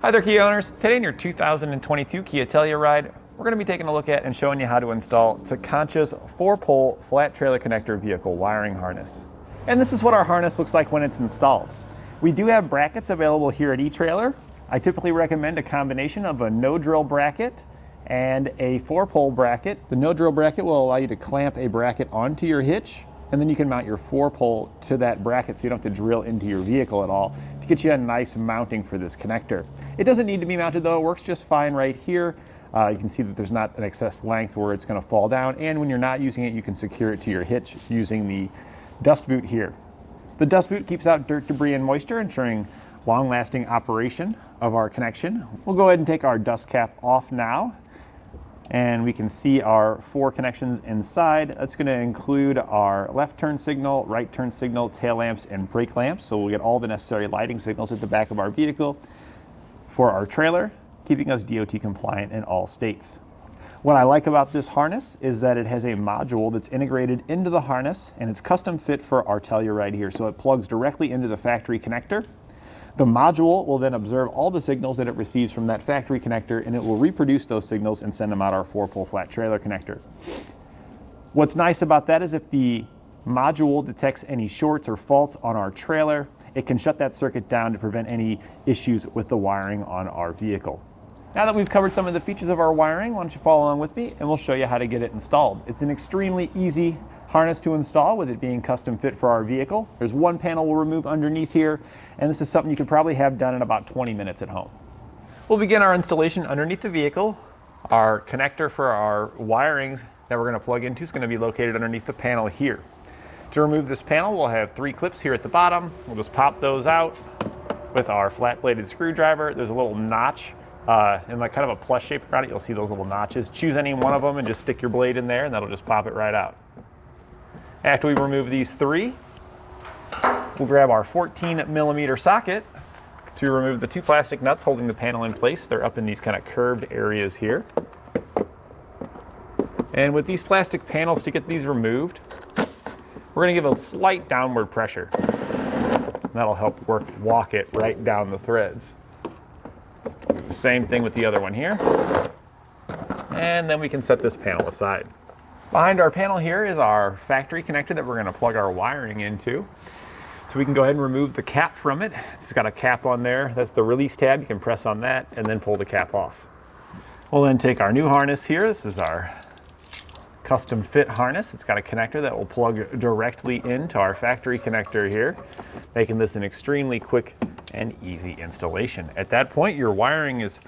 Hi there, Kia owners. Today in your 2022 Kia Telluride, we're going to be taking a look at and showing you how to install Tekonsha's 4-pole flat trailer connector vehicle wiring harness. And this is what our harness looks like when it's installed. We do have brackets available here at eTrailer. I typically recommend a combination of a no-drill bracket and a 4-pole bracket. The no-drill bracket will allow you to clamp a bracket onto your hitch, and then you can mount your 4-pole to that bracket so you don't have to drill into your vehicle at all to get you a nice mounting for this connector. It doesn't need to be mounted though, it works just fine right here. You can see that there's not an excess length where it's going to fall down, and when you're not using it, you can secure it to your hitch using the dust boot here. The dust boot keeps out dirt, debris, and moisture, ensuring long-lasting operation of our connection. We'll go ahead and take our dust cap off now, and we can see our 4 connections inside. That's going to include our left turn signal, right turn signal, tail lamps, and brake lamps. So we'll get all the necessary lighting signals at the back of our vehicle for our trailer, keeping us DOT compliant in all states. What I like about this harness is that it has a module that's integrated into the harness, and it's custom fit for our Telluride here. So it plugs directly into the factory connector. The module will then observe all the signals that it receives from that factory connector, and it will reproduce those signals and send them out our 4-pole flat trailer connector. What's nice about that is if the module detects any shorts or faults on our trailer, it can shut that circuit down to prevent any issues with the wiring on our vehicle. Now that we've covered some of the features of our wiring, why don't you follow along with me and we'll show you how to get it installed. It's an extremely easy harness to install with it being custom fit for our vehicle. There's one panel we'll remove underneath here, and this is something you could probably have done in about 20 minutes at home. We'll begin our installation underneath the vehicle. Our connector for our wirings that we're going to plug into is going to be located underneath the panel here. To remove this panel, we'll have 3 clips here at the bottom. We'll just pop those out with our flat-bladed screwdriver. There's a little notch in like kind of a plus shape around it. You'll see those little notches. Choose any one of them and just stick your blade in there, and that'll just pop it right out. After we remove these 3, we'll grab our 14mm socket to remove the 2 plastic nuts holding the panel in place. They're up in these kind of curved areas here. And with these plastic panels, to get these removed, we're going to give a slight downward pressure. And that'll help walk it right down the threads. Same thing with the other one here. And then we can set this panel aside. Behind our panel here is our factory connector that we're going to plug our wiring into. So we can go ahead and remove the cap from it. It's got a cap on there. That's the release tab. You can press on that and then pull the cap off. We'll then take our new harness here. This is our custom fit harness. It's got a connector that will plug directly into our factory connector here, making this an extremely quick and easy installation. At that point, your wiring is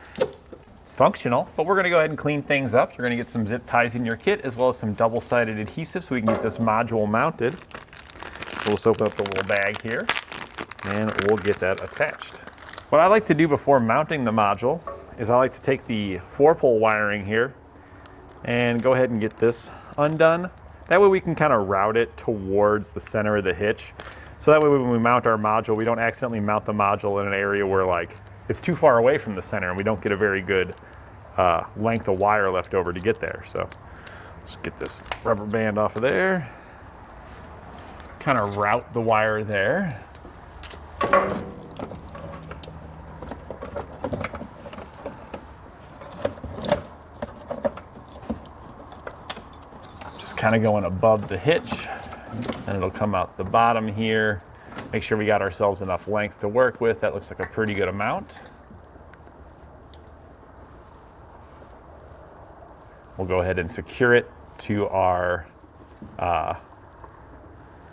functional, but we're going to go ahead and clean things up. You're going to get some zip ties in your kit as well as some double-sided adhesive so we can get this module mounted. We'll just open up the little bag here and we'll get that attached. What I like to do before mounting the module is I like to take the 4-pole wiring here and go ahead and get this undone. That way we can kind of route it towards the center of the hitch. So that way when we mount our module, we don't accidentally mount the module in an area where like it's too far away from the center and we don't get a very good length of wire left over to get there. So just get this rubber band off of there, kind of route the wire there. Just kind of going above the hitch, and it'll come out the bottom here. Make sure we got ourselves enough length to work with. That looks like a pretty good amount. We'll go ahead and secure it to our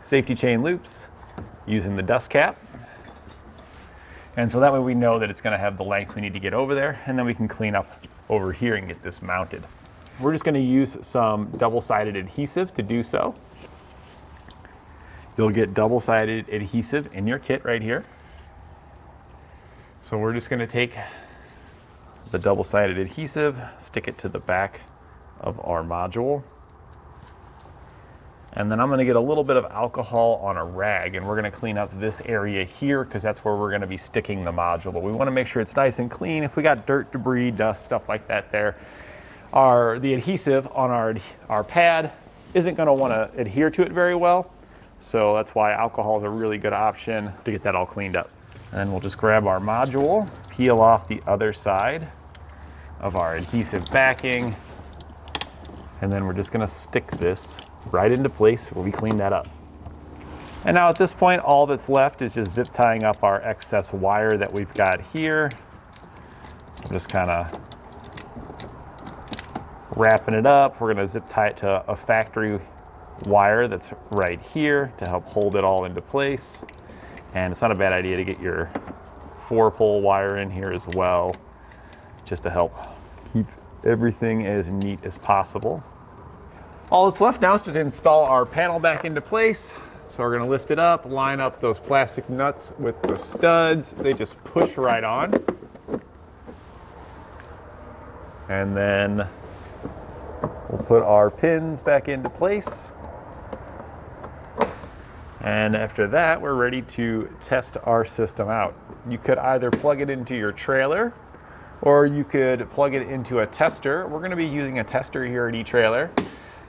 safety chain loops using the dust cap. And so that way we know that it's going to have the length we need to get over there, and then we can clean up over here and get this mounted. We're just going to use some double-sided adhesive to do so. You'll get double-sided adhesive in your kit right here. So we're just going to take the double-sided adhesive, stick it to the back of our module. And then I'm going to get a little bit of alcohol on a rag, and we're going to clean up this area here because that's where we're going to be sticking the module. But we want to make sure it's nice and clean. If we got dirt, debris, dust, stuff like that there, the adhesive on our pad isn't going to want to adhere to it very well. So that's why alcohol is a really good option to get that all cleaned up. And we'll just grab our module, peel off the other side of our adhesive backing. And then we're just gonna stick this right into place where we clean that up. And now at this point, all that's left is just zip tying up our excess wire that we've got here. So I'm just kind of wrapping it up. We're gonna zip tie it to a factory wire that's right here to help hold it all into place. And it's not a bad idea to get your 4-pole wire in here as well, just to help keep everything as neat as possible. All that's left now is to install our panel back into place. So we're gonna lift it up, line up those plastic nuts with the studs. They just push right on. And then we'll put our pins back into place. And after that, we're ready to test our system out. You could either plug it into your trailer or you could plug it into a tester. We're gonna be using a tester here at eTrailer.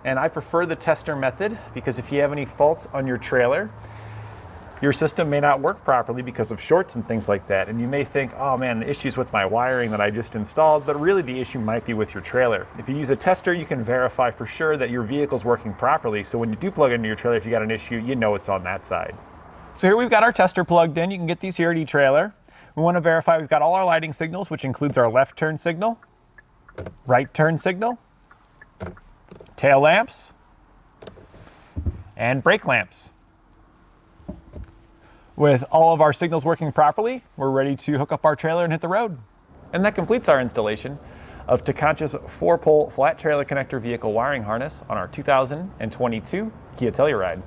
And I prefer the tester method because if you have any faults on your trailer, your system may not work properly because of shorts and things like that. And you may think, oh man, the issue's with my wiring that I just installed, but really the issue might be with your trailer. If you use a tester, you can verify for sure that your vehicle's working properly. So when you do plug into your trailer, if you got an issue, you know it's on that side. So here we've got our tester plugged in. You can get these here at eTrailer. We want to verify we've got all our lighting signals, which includes our left turn signal, right turn signal, tail lamps, and brake lamps. With all of our signals working properly, we're ready to hook up our trailer and hit the road. And that completes our installation of Tekonsha's 4-pole flat trailer connector vehicle wiring harness on our 2022 Kia Telluride.